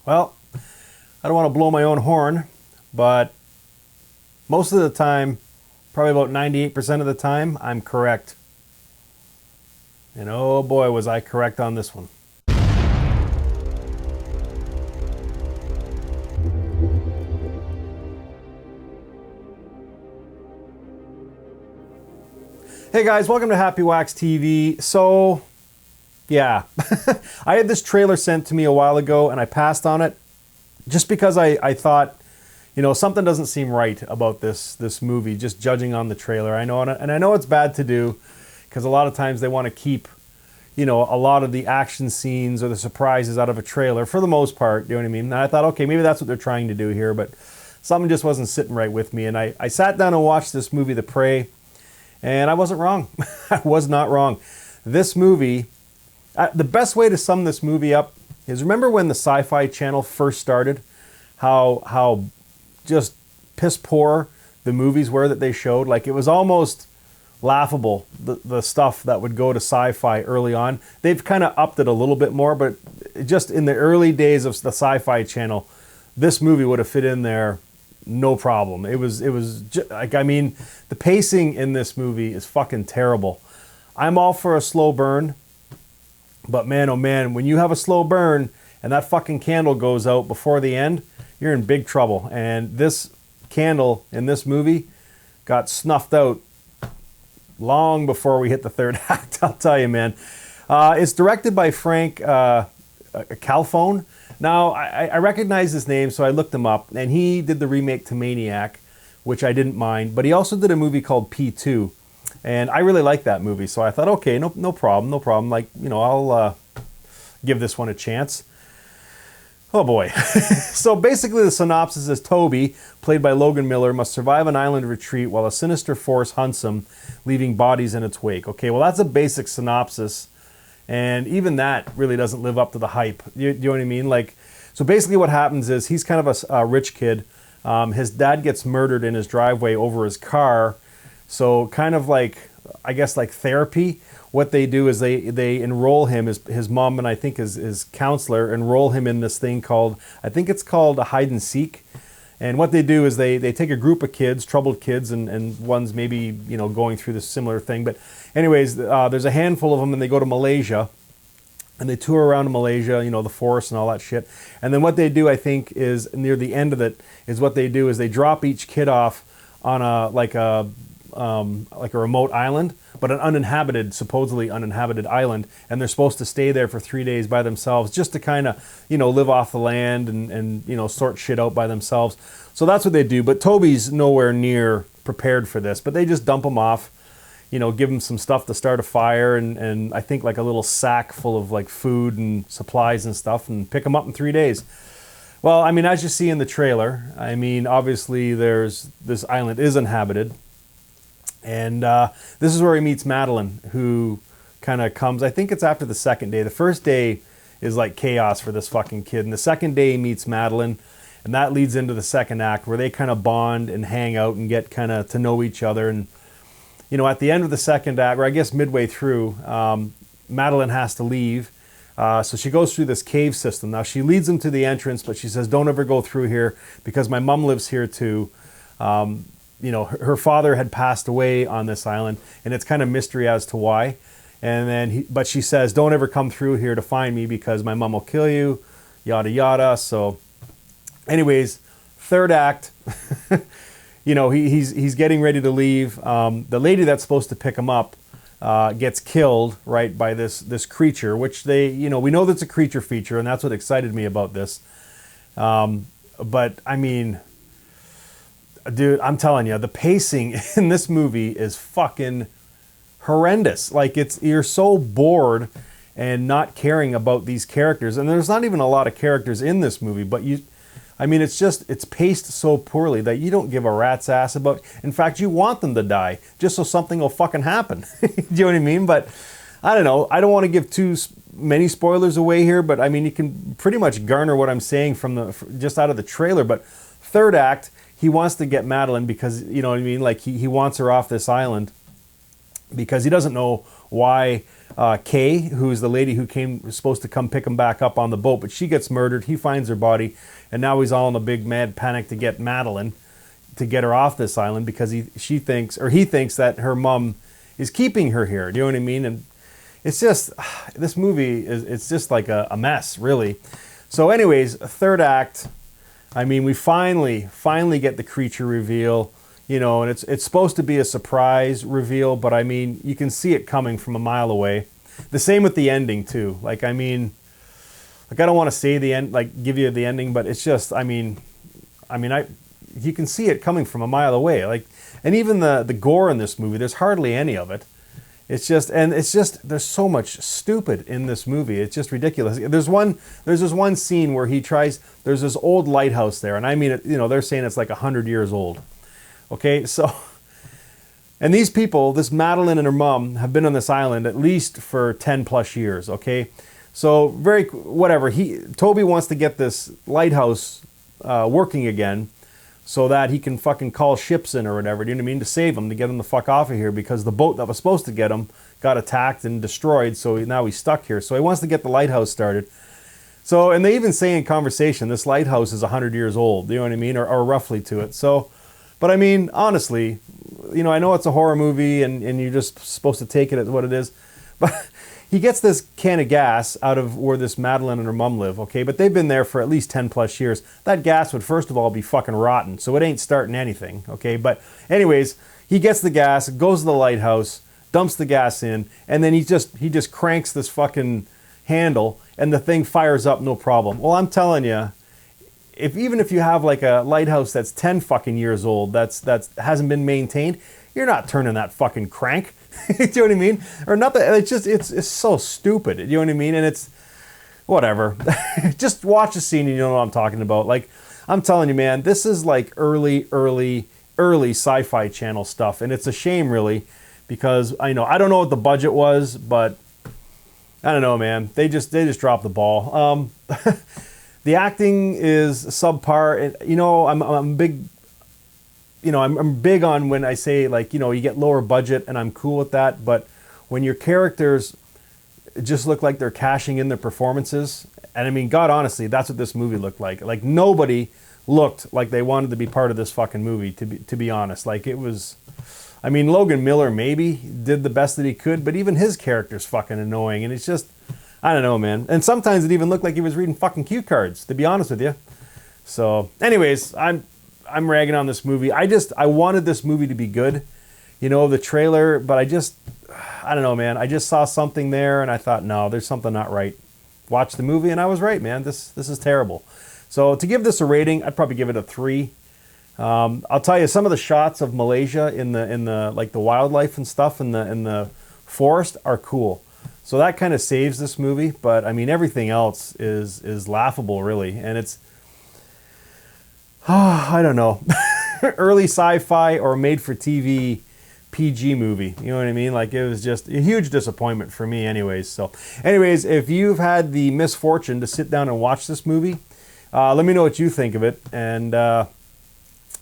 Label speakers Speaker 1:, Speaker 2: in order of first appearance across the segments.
Speaker 1: Well, I don't want to blow my own horn, but most of the time, probably about 98% of the time, I'm correct. And oh boy, was I correct on this one. Hey guys, welcome to Happywax TV. So, yeah, I had this trailer sent to me a while ago and I passed on it just because I thought, you know, something doesn't seem right about this movie, just judging on the trailer. I know, and I know it's bad to do because a lot of times they want to keep, you know, a lot of the action scenes or the surprises out of a trailer for the most part, you know what I mean? And I thought, okay, maybe that's what they're trying to do here, but something just wasn't sitting right with me. And I sat down and watched this movie, The Prey, and I wasn't wrong. I was not wrong. This movie, the best way to sum this movie up is, remember when the Sci-Fi Channel first started? How just piss poor the movies were that they showed? Like, it was almost laughable, the stuff that would go to Sci-Fi early on. They've kind of upped it a little bit more, but just in the early days of the Sci-Fi Channel, this movie would have fit in there no problem. It was just, like, I mean, the pacing in this movie is fucking terrible. I'm all for a slow burn, but man, oh man, when you have a slow burn and that fucking candle goes out before the end, you're in big trouble. And this candle in this movie got snuffed out long before we hit the third act, I'll tell you, man. It's directed by Frank Calfone. Now, I recognize his name, so I looked him up, and he did the remake to Maniac, which I didn't mind, but he also did a movie called P2, and I really liked that movie, so I thought, okay, no problem, like, you know, I'll give this one a chance. Oh boy. So basically the synopsis is Toby, played by Logan Miller, must survive an island retreat while a sinister force hunts him, leaving bodies in its wake. Okay, well, that's a basic synopsis. And even that really doesn't live up to the hype. You know what I mean? Like, so basically what happens is he's kind of a rich kid. His dad gets murdered in his driveway over his car. So kind of like, I guess like therapy, what they do is they enroll him, his mom and I think his counselor, enroll him in this thing called, I think it's called a hide and seek. And what they do is they take a group of kids, troubled kids, and one's maybe, you know, going through this similar thing. But anyways, there's a handful of them, and they go to Malaysia, and they tour around Malaysia, you know, the forest and all that shit. And then what they do, I think, is near the end of it, is what they do is they drop each kid off on like a remote island, but an uninhabited, supposedly uninhabited island, and they're supposed to stay there for 3 days by themselves, just to kind of, you know, live off the land and you know, sort shit out by themselves. So that's what they do. But Toby's nowhere near prepared for this, but they just dump him off, you know, give him some stuff to start a fire, and I think like a little sack full of like food and supplies and stuff, and pick him up in 3 days. Well, I mean, as you see in the trailer, I mean, obviously this island is inhabited. And this is where he meets Madeline, who kind of comes, I think it's after the second day. The first day is like chaos for this fucking kid. And the second day he meets Madeline, and that leads into the second act where they kind of bond and hang out and get kind of to know each other. And, you know, at the end of the second act, or I guess midway through, Madeline has to leave. So she goes through this cave system. Now she leads them to the entrance, but she says, don't ever go through here because my mom lives here too. You know, her father had passed away on this island, and it's kind of mystery as to why. And then, but she says, don't ever come through here to find me because my mom will kill you, yada, yada. So anyways, third act, you know, he's getting ready to leave. The lady that's supposed to pick him up gets killed, right, by this creature, which they, you know, we know that's a creature feature, and that's what excited me about this. But I mean, dude, I'm telling you, the pacing in this movie is fucking horrendous. Like, you're so bored and not caring about these characters. And there's not even a lot of characters in this movie, but I mean, it's paced so poorly that you don't give a rat's ass about. In fact, you want them to die just so something will fucking happen. Do you know what I mean? But I don't know. I don't want to give too many spoilers away here, but I mean, you can pretty much garner what I'm saying from just out of the trailer. But third act, he wants to get Madeline because, you know what I mean? Like, he wants her off this island because he doesn't know why Kay, who's the lady who was supposed to come pick him back up on the boat, but she gets murdered. He finds her body, and now he's all in a big mad panic to get Madeline, to get her off this island, because he thinks that her mom is keeping her here. Do you know what I mean? And it's just, this movie it's just like a mess, really. So anyways, third act, I mean, we finally get the creature reveal, you know, and it's supposed to be a surprise reveal, but I mean, you can see it coming from a mile away. The same with the ending too. Like, I mean, like, I don't want to say the end, like, give you the ending, but it's just, I mean, you can see it coming from a mile away. Like, and even the gore in this movie, there's hardly any of it. It's just, there's so much stupid in this movie. It's just ridiculous. There's this one scene where there's this old lighthouse there, and I mean, you know, they're saying it's like 100 years old. Okay, so, and these people, this Madeline and her mom, have been on this island at least for 10 plus years, okay? So, whatever, Toby wants to get this lighthouse working again so that he can fucking call ships in or whatever, do you know what I mean, to save them, to get them the fuck off of here, because the boat that was supposed to get him got attacked and destroyed, so now he's stuck here. So he wants to get the lighthouse started. So, and they even say in conversation, this lighthouse is 100 years old, do you know what I mean, or roughly to it. So, but I mean, honestly, you know, I know it's a horror movie and you're just supposed to take it as what it is, but he gets this can of gas out of where this Madeline and her mom live, okay? But they've been there for at least 10 plus years. That gas would first of all be fucking rotten, so it ain't starting anything, okay? But anyways, he gets the gas, goes to the lighthouse, dumps the gas in, and then he just cranks this fucking handle and the thing fires up, no problem. Well, I'm telling you, even if you have like a lighthouse that's 10 fucking years old, that's hasn't been maintained, you're not turning that fucking crank. Do you know what I mean? Or nothing. It's so stupid. Do you know what I mean? And it's whatever. Just watch the scene and you know what I'm talking about. Like, I'm telling you, man, this is like early Sci-Fi Channel stuff, and it's a shame, really, because I don't know what the budget was, but I don't know, man. They just dropped the ball. The acting is subpar. You know, I'm big. You know, I'm big on when I say, like, you know, you get lower budget, and I'm cool with that. But when your characters just look like they're cashing in their performances, and I mean, God, honestly, that's what this movie looked like. Like, nobody looked like they wanted to be part of this fucking movie. To be honest, like, it was. I mean, Logan Miller maybe did the best that he could, but even his character's fucking annoying, and it's just. I don't know, man. And sometimes it even looked like he was reading fucking cue cards, to be honest with you. So, anyways, I'm ragging on this movie. I wanted this movie to be good, you know, the trailer, but I don't know, man. I just saw something there, and I thought, no, there's something not right. Watched the movie, and I was right, man. This is terrible. So, to give this a rating, I'd probably give it a 3. I'll tell you, some of the shots of Malaysia in the like the wildlife and stuff in the forest are cool. So that kind of saves this movie, but I mean, everything else is laughable, really. And it's, I don't know, early sci-fi or made-for-TV PG movie. You know what I mean? Like, it was just a huge disappointment for me anyways. So anyways, if you've had the misfortune to sit down and watch this movie, let me know what you think of it. And yeah,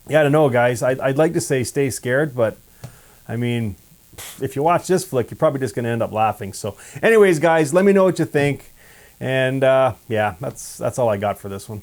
Speaker 1: I don't know, guys. I'd like to say stay scared, but I mean, if you watch this flick, you're probably just going to end up laughing. So anyways, guys, let me know what you think. And yeah, that's all I got for this one.